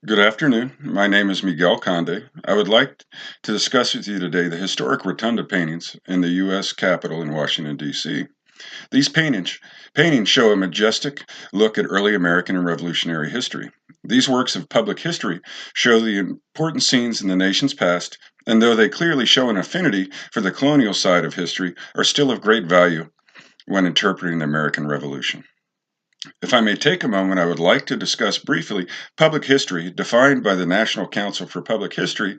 Good afternoon. My name is Miguel Conde. I would like to discuss with you today the historic Rotunda paintings in the U.S. Capitol in Washington, D.C. These paintings show a majestic look at early American and Revolutionary history. These works of public history show the important scenes in the nation's past, and though they clearly show an affinity for the colonial side of history, are still of great value when interpreting the American Revolution. If I may take a moment, I would like to discuss briefly public history, defined by the National Council for Public History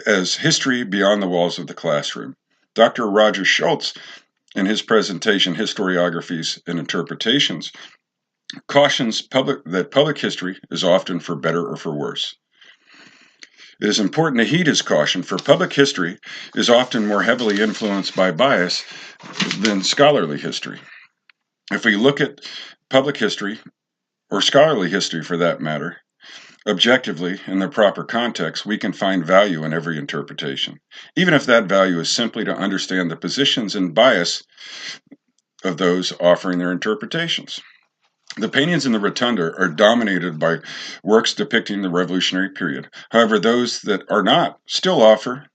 as history beyond the walls of the classroom. Dr. Roger Schultz, in his presentation, Historiographies and Interpretations, cautions that public history is often for better or for worse. It is important to heed his caution, for public history is often more heavily influenced by bias than scholarly history. If we look at public history, or scholarly history for that matter, objectively, in the proper context, we can find value in every interpretation, even if that value is simply to understand the positions and bias of those offering their interpretations. The paintings in the Rotunda are dominated by works depicting the Revolutionary period. However, those that are not still offer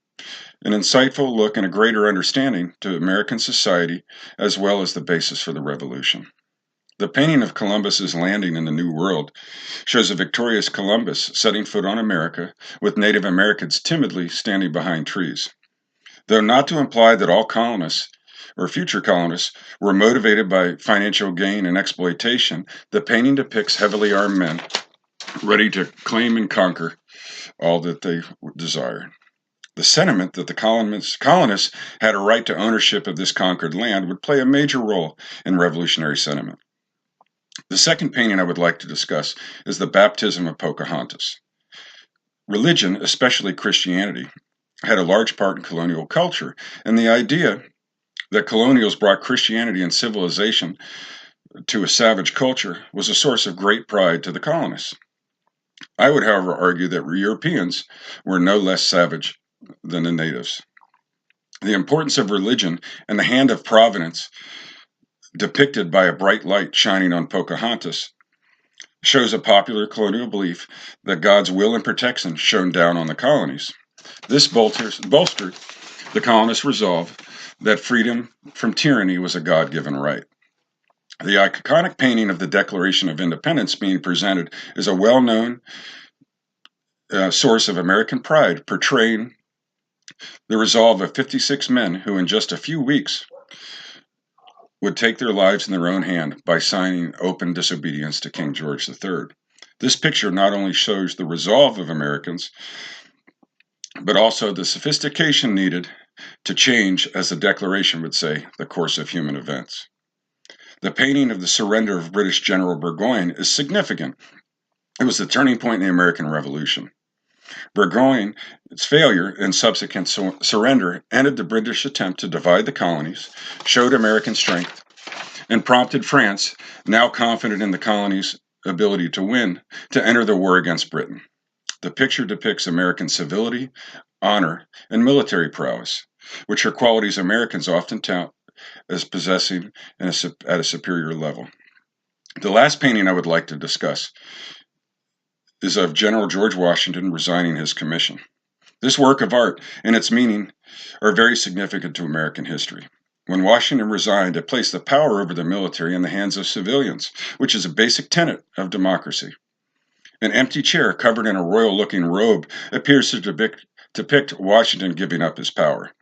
an insightful look and a greater understanding to American society, as well as the basis for the Revolution. The painting of Columbus's landing in the New World shows a victorious Columbus setting foot on America, with Native Americans timidly standing behind trees. Though not to imply that all colonists or future colonists were motivated by financial gain and exploitation, the painting depicts heavily armed men ready to claim and conquer all that they desire. The sentiment that the colonists had a right to ownership of this conquered land would play a major role in revolutionary sentiment. The second painting I would like to discuss is the baptism of Pocahontas. Religion, especially Christianity, had a large part in colonial culture, and the idea that colonials brought Christianity and civilization to a savage culture was a source of great pride to the colonists. I would, however, argue that Europeans were no less savage than the natives. The importance of religion and the hand of providence, depicted by a bright light shining on Pocahontas, shows a popular colonial belief that God's will and protection shone down on the colonies. This bolstered the colonists' resolve that freedom from tyranny was a God given right. The iconic painting of the Declaration of Independence being presented is a well known source of American pride, portraying the resolve of 56 men who, in just a few weeks, would take their lives in their own hand by signing open disobedience to King George III. This picture not only shows the resolve of Americans, but also the sophistication needed to change, as the Declaration would say, the course of human events. The painting of the surrender of British General Burgoyne is significant. It was the turning point in the American Revolution. Burgoyne's failure and subsequent surrender ended the British attempt to divide the colonies, showed American strength, and prompted France, now confident in the colonies' ability to win, to enter the war against Britain. The picture depicts American civility, honor, and military prowess, which are qualities Americans often tout as possessing at a superior level. The last painting I would like to discuss is of General George Washington resigning his commission. This work of art and its meaning are very significant to American history. When Washington resigned, it placed the power over the military in the hands of civilians, which is a basic tenet of democracy. An empty chair covered in a royal-looking robe appears to depict Washington giving up his power.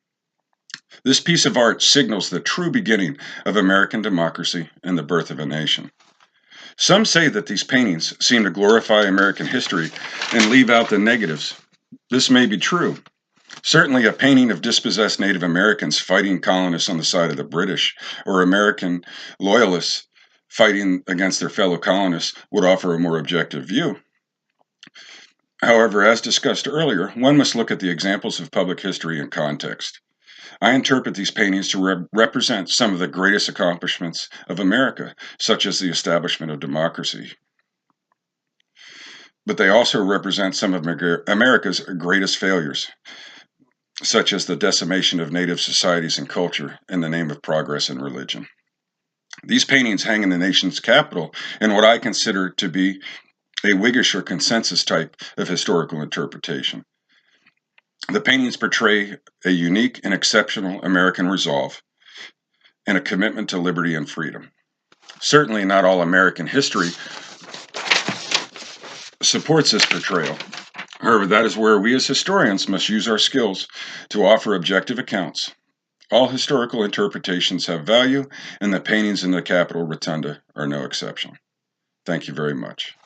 This piece of art signals the true beginning of American democracy and the birth of a nation. Some say that these paintings seem to glorify American history and leave out the negatives. This may be true. Certainly, a painting of dispossessed Native Americans fighting colonists on the side of the British, or American loyalists fighting against their fellow colonists, would offer a more objective view. However, as discussed earlier, one must look at the examples of public history in context. I interpret these paintings to represent some of the greatest accomplishments of America, such as the establishment of democracy. But they also represent some of America's greatest failures, such as the decimation of native societies and culture in the name of progress and religion. These paintings hang in the nation's capital in what I consider to be a Whiggish or consensus type of historical interpretation. The paintings portray a unique and exceptional American resolve and a commitment to liberty and freedom. Certainly not all American history supports this portrayal. However, that is where we as historians must use our skills to offer objective accounts. All historical interpretations have value, and the paintings in the Capitol Rotunda are no exception. Thank you very much.